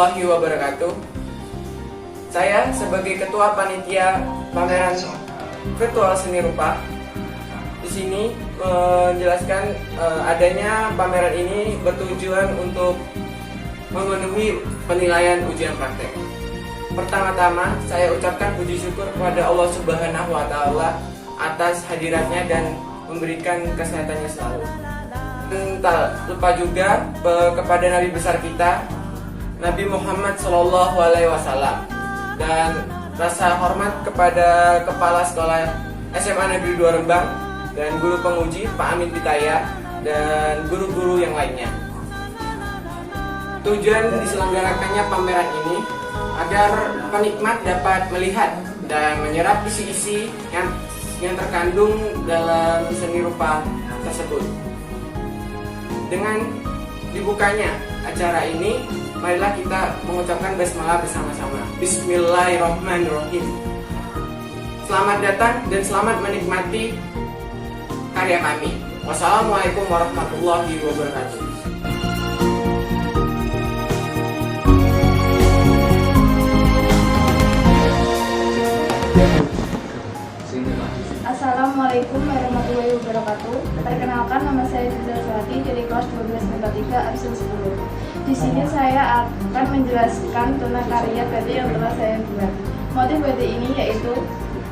warahmatullahi wabarakatuh. Saya sebagai ketua panitia pameran virtual seni rupa di sini menjelaskan adanya pameran ini bertujuan untuk memenuhi penilaian ujian praktek. Pertama-tama saya ucapkan puji syukur kepada Allah Subhanahu wa Ta'ala atas hadiratnya dan memberikan kesehatannya selalu. Tak lupa juga kepada Nabi besar kita, Nabi Muhammad SAW, dan rasa hormat kepada Kepala Sekolah SMA Negeri 2 Rembang dan guru penguji Pak Amin Pitaya dan guru-guru yang lainnya. Tujuan diselenggarakannya pameran ini agar penikmat dapat melihat dan menyerap isi-isi yang terkandung dalam seni rupa tersebut. Dengan dibukanya acara ini, marilah kita mengucapkan basmalah bersama-sama. Bismillahirrahmanirrahim. Selamat datang dan selamat menikmati karya kami. Wassalamualaikum warahmatullahi wabarakatuh. Assalamualaikum warahmatullahi wabarakatuh. Perkenalkan, nama saya Zuzawati dari kelas 12 MIPA 3 absen 10. Di sini saya akan menjelaskan tentang karya batik yang telah saya buat. Motif batik ini yaitu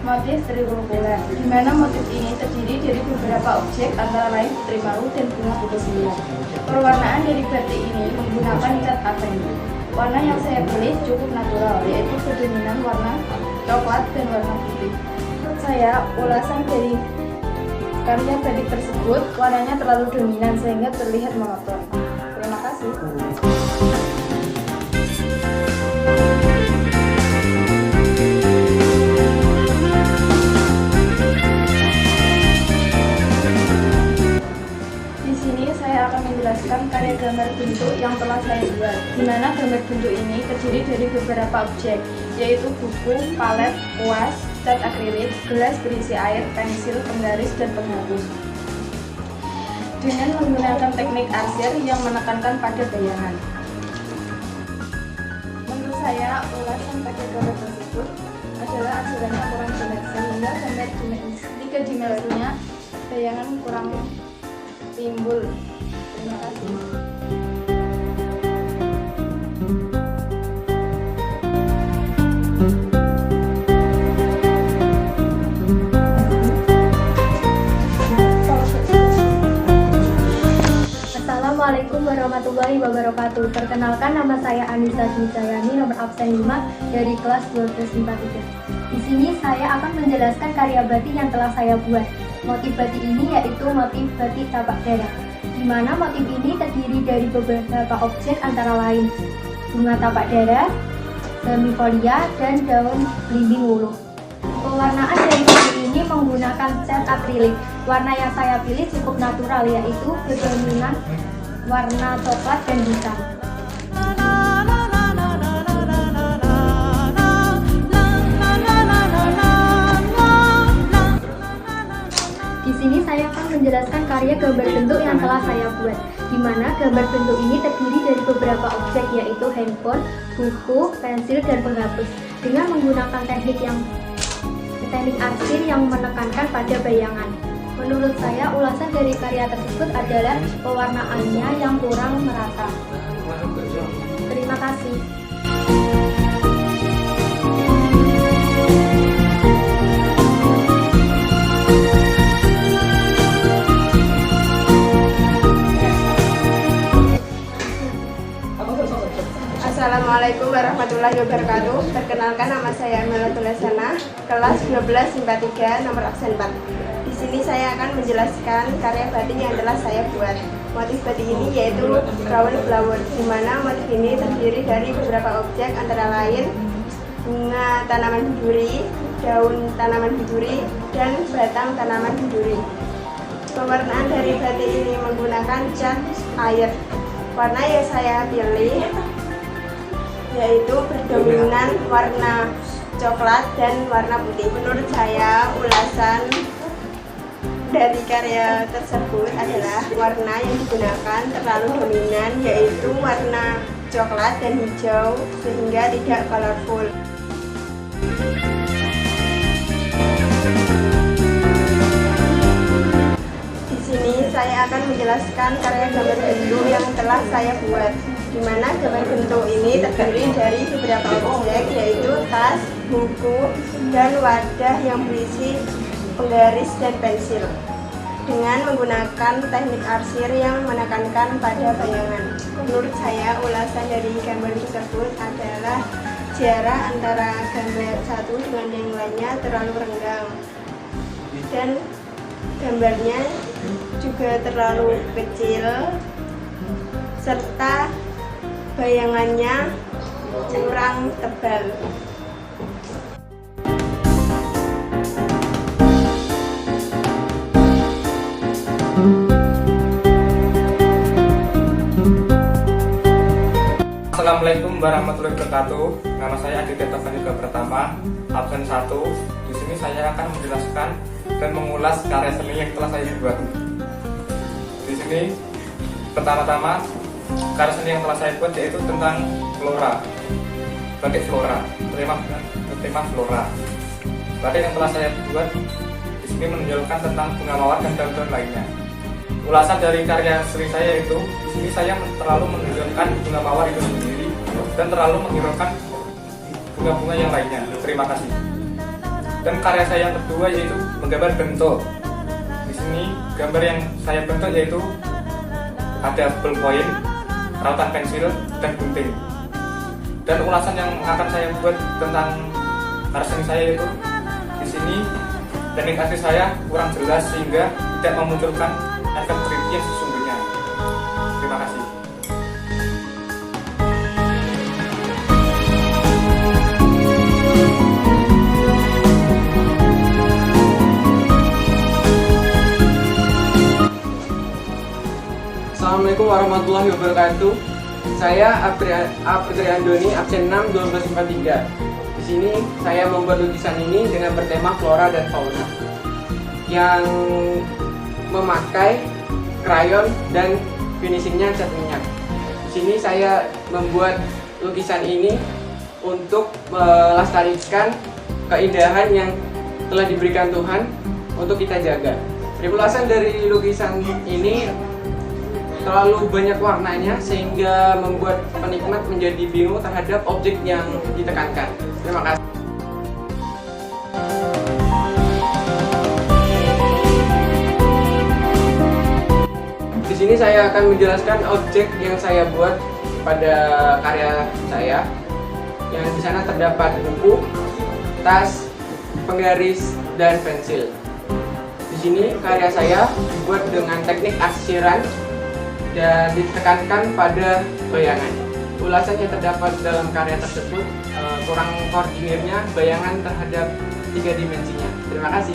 motif trilokuler, di mana motif ini terdiri dari beberapa objek antara lain putri maru dan bunga buku 9. Perwarnaan dari batik ini menggunakan cat akrilik. Warna yang saya pilih cukup natural, yaitu kedominan warna coklat dan warna putih. Menurut saya, ulasan dari karya batik tersebut warnanya terlalu dominan sehingga terlihat monoton. Terima kasih. Di sini saya akan menjelaskan karya gambar bentuk yang telah saya buat, di mana gambar bentuk ini terdiri dari beberapa objek, yaitu buku, palet, kuas, cat akrilik, gelas berisi air, pensil, penggaris, dan penghapus. Dengan menggunakan teknik arsir yang menekankan pada bayangan. Menurut saya, ulasan pada gambar tersebut adalah arsirannya kurang jelas, sehingga gambar tiga dimensinya bayangan kurang timbul. Terima kasih. Assalamualaikum warahmatullahi wabarakatuh. Perkenalkan, nama saya Anissa Wijayani, nomor absen 5 dari kelas 12 MIPA 3. Di sini saya akan menjelaskan karya batik yang telah saya buat. Motif batik ini yaitu motif batik tapak dara, di mana motif ini terdiri dari beberapa objek antara lain bunga tapak dara, semifolia, dan daun belimbing wuluh. Pewarnaan dari batik ini menggunakan cat akrilik. Warna yang saya pilih cukup natural, yaitu kedominan warna coklat dan hitam. Di sini saya akan menjelaskan karya gambar bentuk yang telah saya buat, di mana gambar bentuk ini terdiri dari beberapa objek, yaitu handphone, buku, pensil, dan penghapus, dengan menggunakan teknik arsir yang menekankan pada bayangan. Menurut saya, ulasan dari karya tersebut adalah pewarnaannya yang kurang merata. Terima kasih. Assalamualaikum warahmatullahi wabarakatuh. Perkenalkan, nama saya Melatul Lesana, kelas 12 MIPA 3, nomor absen 4. Di sini saya akan menjelaskan karya batik yang telah saya buat. Motif batik ini yaitu daun flower, di mana motif ini terdiri dari beberapa objek antara lain bunga tanaman biduri, daun tanaman biduri, dan batang tanaman biduri. Pewarnaan dari batik ini menggunakan cat air. Warna yang saya pilih yaitu berdominan warna coklat dan warna putih. Menurut saya, ulasan dari karya tersebut adalah warna yang digunakan terlalu dominan, yaitu warna coklat dan hijau sehingga tidak colorful. Di sini saya akan menjelaskan karya gambar bentuk yang telah saya buat, di mana gambar bentuk ini terdiri dari beberapa objek, yaitu tas, buku, dan wadah yang berisi penggaris dan pensil, dengan menggunakan teknik arsir yang menekankan pada bayangan. Menurut saya, ulasan dari gambar tersebut adalah jarak antara gambar satu dengan yang lainnya terlalu renggang, dan gambarnya juga terlalu kecil, serta bayangannya kurang tebal. Assalamualaikum warahmatullahi wabarakatuh. Nama saya Aditya Taufaniga Pertama, absen 1. Di sini saya akan menjelaskan dan mengulas karya seni yang telah saya buat. Di sini pertama-tama karya seni yang telah saya buat yaitu tentang flora, batik flora, tema flora. Batik yang telah saya buat di sini menunjukkan tentang bunga mawar dan daun-daun lainnya. Ulasan dari karya seni saya itu, di sini saya terlalu menunjukkan bunga mawar itu sendiri dan terlalu menghiraukan bunga-bunga yang lainnya. Terima kasih. Dan karya saya yang kedua yaitu menggambar bentuk. Di sini gambar yang saya bentuk yaitu ada ballpoint, rautan pensil, dan gunting. Dan ulasan yang akan saya buat tentang karya seni saya itu, di sini teknik arsir saya kurang jelas sehingga tidak memunculkan efek 3D yang sesungguhnya. Terima kasih. Assalamualaikum warahmatullahi wabarakatuh. Saya Apri Andoni, absen 6 1243. Di sini saya membuat lukisan ini dengan bertema flora dan fauna yang memakai krayon dan finishingnya cat minyak. Di sini saya membuat lukisan ini untuk melestarikan keindahan yang telah diberikan Tuhan untuk kita jaga. Ulasan dari lukisan ini terlalu banyak warnanya sehingga membuat penikmat menjadi bingung terhadap objek yang ditekankan. Terima kasih. Di sini saya akan menjelaskan objek yang saya buat pada karya saya. Yang di sana terdapat buku, tas, penggaris, dan pensil. Di sini karya saya dibuat dengan teknik arsiran dan ditekankan pada bayangan. Ulasan yang terdapat dalam karya tersebut kurang koordinirnya bayangan terhadap 3 dimensinya. Terima kasih.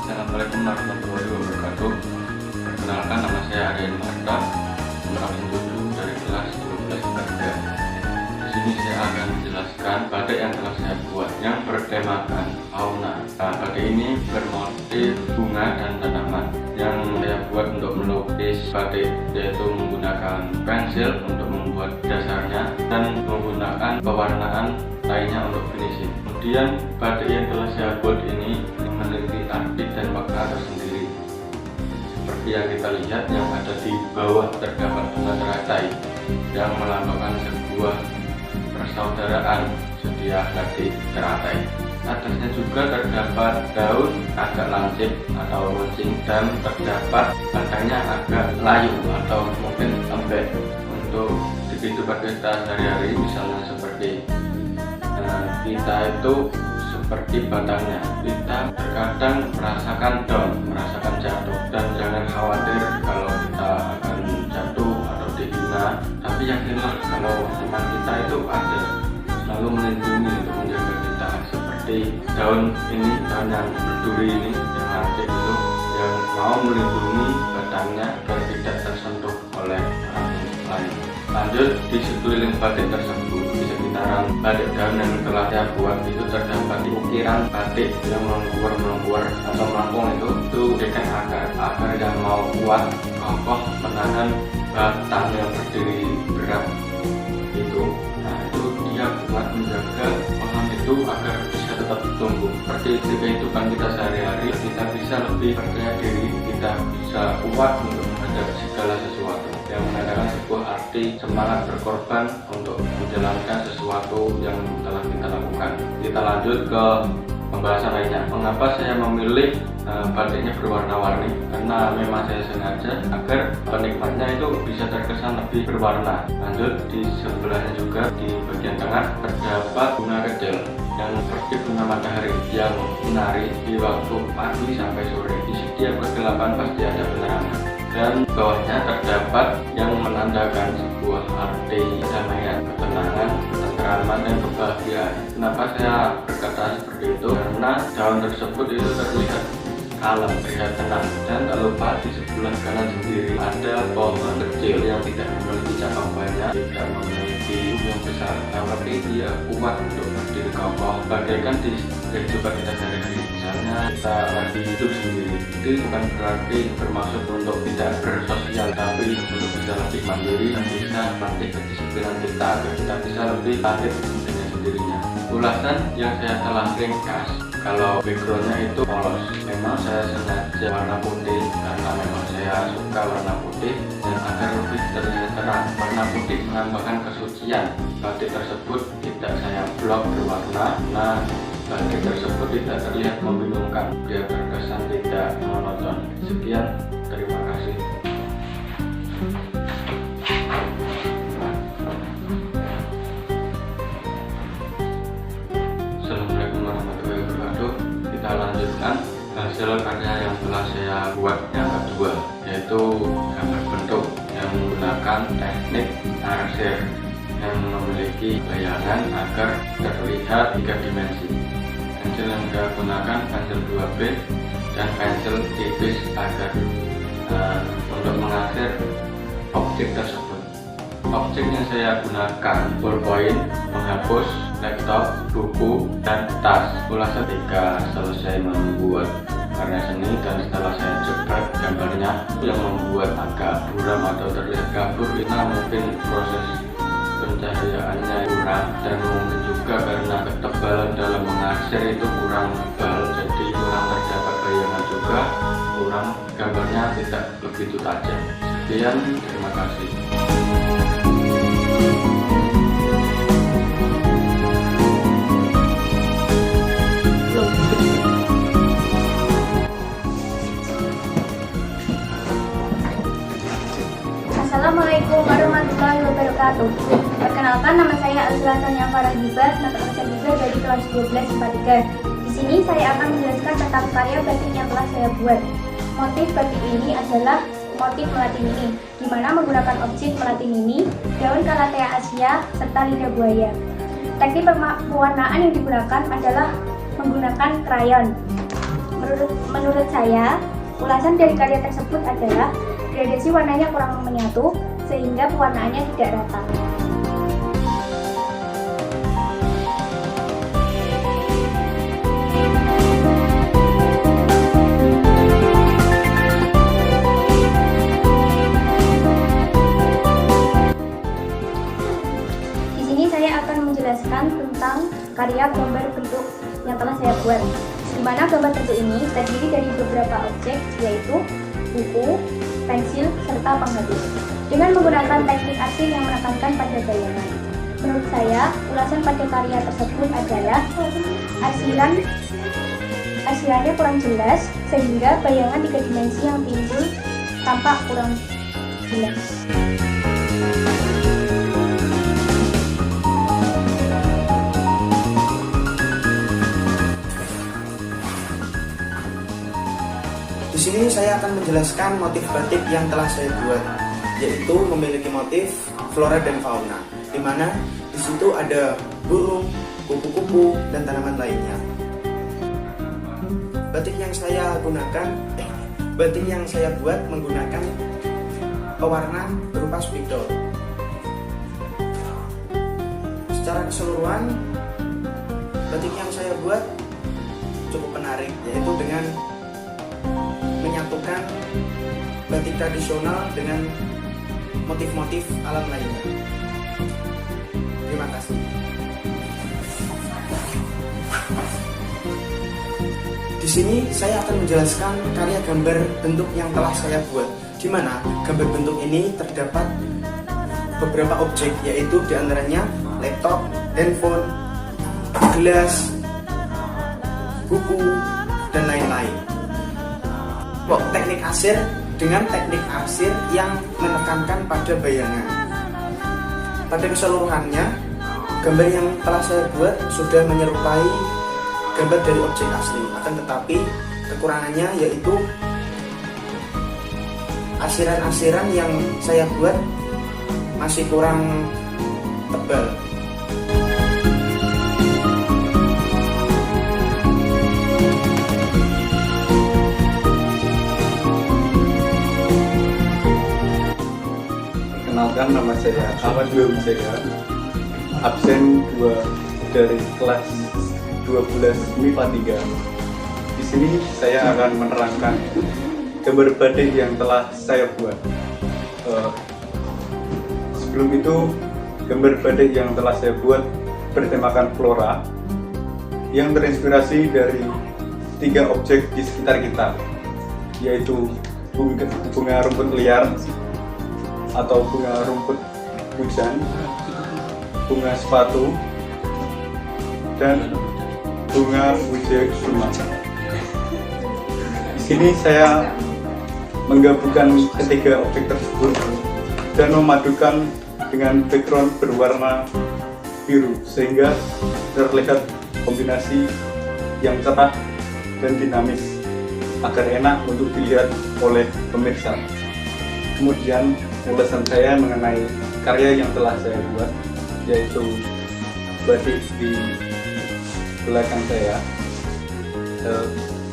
Assalamualaikum warahmatullahi wabarakatuh. Perkenalkan, nama saya Aryan Marta, absen 7 dari kelas 12 IPA. Di sini saya akan menjelaskan batik yang telah saya buat yang bertemakan fauna. Batik ini bermotif bunga dan tanaman. Yang saya buat untuk melukis batik yaitu menggunakan pensil untuk membuat dasarnya dan menggunakan pewarnaan lainnya untuk finishing. Kemudian batik yang telah saya buat ini memiliki arti dan makna tersendiri. Seperti yang kita lihat, yang ada di bawah terdapat bunga teratai yang melambangkan sebuah persaudaraan setia hati teratai. Atasnya juga terdapat daun agak lancip atau runcing dan terdapat batangnya agak layu atau mungkin lembek. Untuk di kehidupan kita sehari-hari, misalnya seperti kita itu seperti batangnya, kita terkadang merasakan down, merasakan jatuh, dan jangan khawatir kalau kita akan jatuh atau dihina. Tapi yakinlah kalau teman kita itu ada, selalu melindungi untuk menjaga kita. Seperti daun ini, daun yang berduri ini, yang lancip itu, yang mau melindungi batangnya agar tidak tersentuh oleh orang lain. Lanjut lanjut, di sekeliling batik tersebut, di sekitaran batik daun yang telah saya buat itu terdapat ukiran batik yang melengkur atau melengkung itu dengan akar yang mau kuat, kokoh, menahan batang yang berdiri berat itu. Nah, itu dia buat menjaga pohon itu agar bisa tetap tumbuh. Seperti kehidupan kita sehari-hari, kita bisa lebih percaya diri, kita bisa kuat untuk menghadapi segala sesuatu, yang menandakan sebuah arti semangat berkorban untuk menjalankan sesuatu yang telah kita lakukan. Kita lanjut ke pembahasan lainnya. Mengapa saya memilih batiknya berwarna-warni? Karena memang saya sengaja agar penikmatnya itu bisa terkesan lebih berwarna. Lanjut, di sebelahnya juga di bagian tengah terdapat bunga kecil yang seperti bunga matahari yang menari di waktu pagi sampai sore. Di setiap kegelapan pasti ada penerangan. Dan bawahnya terdapat yang menandakan sebuah arti kedamaian, ketenangan, ketenteraman, dan kebahagiaan. Kenapa saya berkata seperti itu? Karena daun tersebut itu terlihat kalem, terlihat tenang. Dan tak lupa di sebelah kanan sendiri ada pohon kecil yang tidak memiliki cabang banyak, tidak memiliki yang besar, tapi dia kuat untuk berdiri kokoh. Bagaikan di kehidupan kita sehari-hari, misalnya kita lagi hidup sendiri, itu bukan berarti bermaksud untuk tidak bersosial, tapi untuk bisa lebih mandiri dan bisa melatih kedisiplinan kita agar kita bisa lebih aktif dengan sendirinya. Ulasan yang saya telah ringkas, kalau backgroundnya itu polos. Memang saya sengaja warna putih karena memang saya suka warna putih dan agar lebih terlihat terang. Warna putih menambahkan kesucian. Batik tersebut tidak saya blok berwarna, nah batik tersebut tidak terlihat membingungkan, dia terkesan tidak monoton. Sekian, terima kasih. Assalamualaikum warahmatullahi wabarakatuh. Kita lanjutkan hasil karya yang telah saya buat yang kedua, yaitu gambar bentuk yang menggunakan teknik arsir yang memiliki bayangan agar terlihat 3 dimensi. Pensil yang saya gunakan pensil 2B dan pensil tipis agar untuk mengarsir objek tersebut. Objek yang saya gunakan ballpoint, menghapus, laptop, buku, dan tas. Ulasan ketika selesai membuat karya seni dan setelah saya cepat gambarnya yang membuat agak buram atau terlihat kabur, karena mungkin proses pencahayaannya kurang dan mungkin juga karena ketebalan dalam mengarsir itu kurang tebal, jadi kurang terdapat bayangan juga, kurang gambarnya tidak begitu tajam. Sekian, terima kasih. Assalamualaikum warahmatullahi wabarakatuh. Perkenalkan, nama saya Azra Tanya Farah Gibar, nomor absen 3 dari kelas 12 IPA 3. Di sini saya akan menjelaskan tentang karya batik yang telah saya buat. Motif batik ini adalah motif melati mini, di mana menggunakan objek melati mini, daun Calathea Asia, serta lidah buaya. Teknik pewarnaan yang digunakan adalah menggunakan krayon. Menurut saya, ulasan dari karya tersebut adalah gradasi warnanya kurang menyatu sehingga pewarnaannya tidak rata. Di sini saya akan menjelaskan tentang karya gambar bentuk yang telah saya buat. Di mana gambar bentuk ini terdiri dari beberapa objek, yaitu buku, pensil, serta penghapus, dengan menggunakan teknik arsir yang menekankan pada bayangan. Menurut saya, ulasan pada karya tersebut adalah arsirannya kurang jelas, sehingga bayangan 3 dimensi yang timbul tampak kurang jelas. Di sini saya akan menjelaskan motif batik yang telah saya buat, yaitu memiliki motif flora dan fauna, di mana di situ ada burung, kupu-kupu, dan tanaman lainnya. Batik yang saya buat menggunakan pewarna berupa spidol. secara keseluruhan batik yang saya buat cukup menarik, yaitu dengan menyatukan batik tradisional dengan motif-motif alam lainnya. Terima kasih. Di sini saya akan menjelaskan karya gambar bentuk yang telah saya buat, di mana gambar bentuk ini terdapat beberapa objek, yaitu diantaranya laptop, handphone, gelas, buku, dan lain-lain. Teknik arsir dengan teknik arsir yang menekankan pada bayangan. Pada keseluruhannya, gambar yang telah saya buat sudah menyerupai gambar dari objek asli, akan tetapi kekurangannya yaitu arsiran-arsiran yang saya buat masih kurang tebal. Perkenalkan, nama saya Ahmad Wijaya, absen 2 dari kelas 12 MIPA 3. Di sini saya akan menerangkan gambar batik yang telah saya buat. Sebelum itu, gambar batik yang telah saya buat bertemakan flora yang terinspirasi dari 3 objek di sekitar kita, yaitu bunga rumput liar atau bunga rumput hujan, bunga sepatu, dan bunga wujud suma. Di sini saya menggabungkan ketiga objek tersebut dan memadukan dengan background berwarna biru sehingga terlihat kombinasi yang cerah dan dinamis agar enak untuk dilihat oleh pemirsa. Kemudian ulasan saya mengenai karya yang telah saya buat, yaitu batik di belakang saya.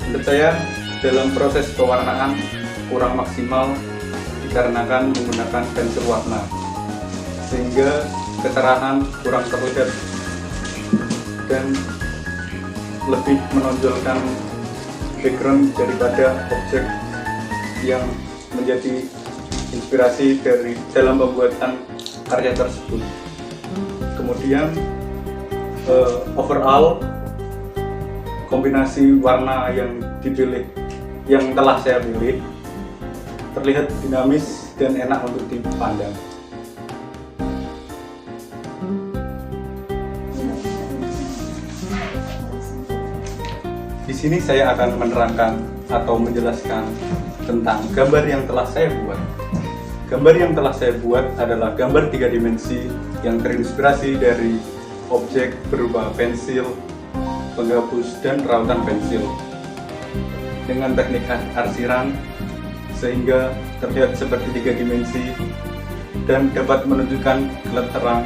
Menurut saya dalam proses pewarnaan kurang maksimal dikarenakan menggunakan pensil warna, sehingga kecerahan kurang terlihat dan lebih menonjolkan background daripada objek yang menjadi inspirasi dari dalam pembuatan karya tersebut. Kemudian overall kombinasi warna yang dipilih, yang telah saya pilih, terlihat dinamis dan enak untuk dipandang. Di sini saya akan menerangkan atau menjelaskan tentang gambar yang telah saya buat. Gambar yang telah saya buat adalah gambar 3 dimensi yang terinspirasi dari objek berupa pensil, penghapus, dan rautan pensil dengan teknik arsiran sehingga terlihat seperti 3 dimensi dan dapat menunjukkan gelap terang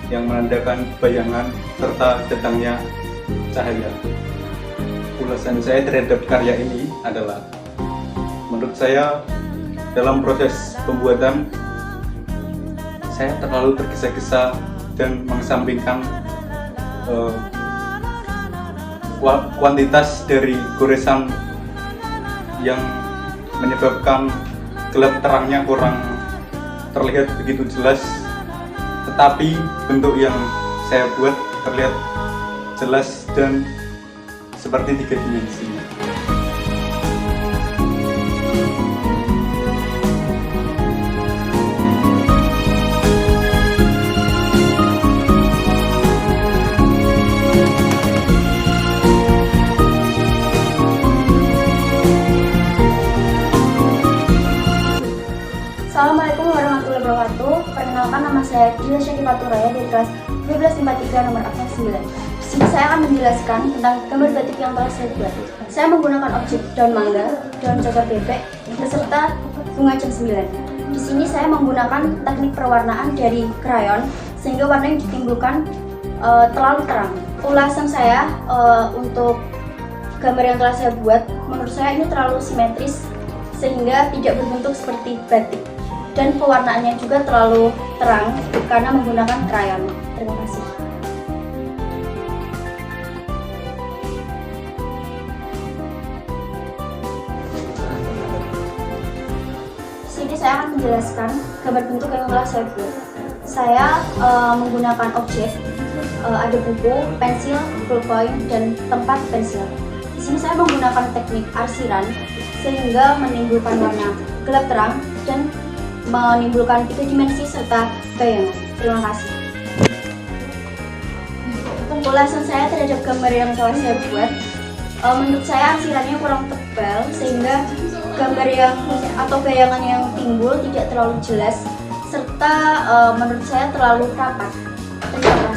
yang menandakan bayangan serta datangnya cahaya. Ulasan saya terhadap karya ini adalah, menurut saya dalam proses pembuatan saya terlalu tergesa-gesa dan mengesampingkan kuantitas dari goresan yang menyebabkan gelap terangnya kurang terlihat begitu jelas, tetapi bentuk yang saya buat terlihat jelas dan seperti 3 dimensi. Assalamualaikum warahmatullahi wabarakatuh. Perkenalkan, nama saya Dila Syakifah Turaya dari kelas 1253 nomor absen 9. Di sini saya akan menjelaskan tentang gambar batik yang telah saya buat. Saya menggunakan objek daun mangga, daun cokor bebek, beserta bunga jam 9. Di sini saya menggunakan teknik perwarnaan dari krayon sehingga warna yang ditimbulkan terlalu terang. Ulasan saya untuk gambar yang telah saya buat, menurut saya ini terlalu simetris sehingga tidak berbentuk seperti batik, dan pewarnaannya juga terlalu terang karena menggunakan krayon. Terima kasih. saya akan menjelaskan gambar bentuk yang telah saya buat. Saya menggunakan objek, ada buku, pensil, ballpoint, dan tempat pensil. Di sini saya menggunakan teknik arsiran sehingga menimbulkan warna gelap terang dan menimbulkan 3 dimensi serta bayangan. Terima kasih. Ulasan saya terhadap gambar yang telah saya buat, menurut saya arsirannya kurang tebal sehingga gambar yang atau bayangan yang timbul tidak terlalu jelas serta menurut saya terlalu rapat. Terima kasih.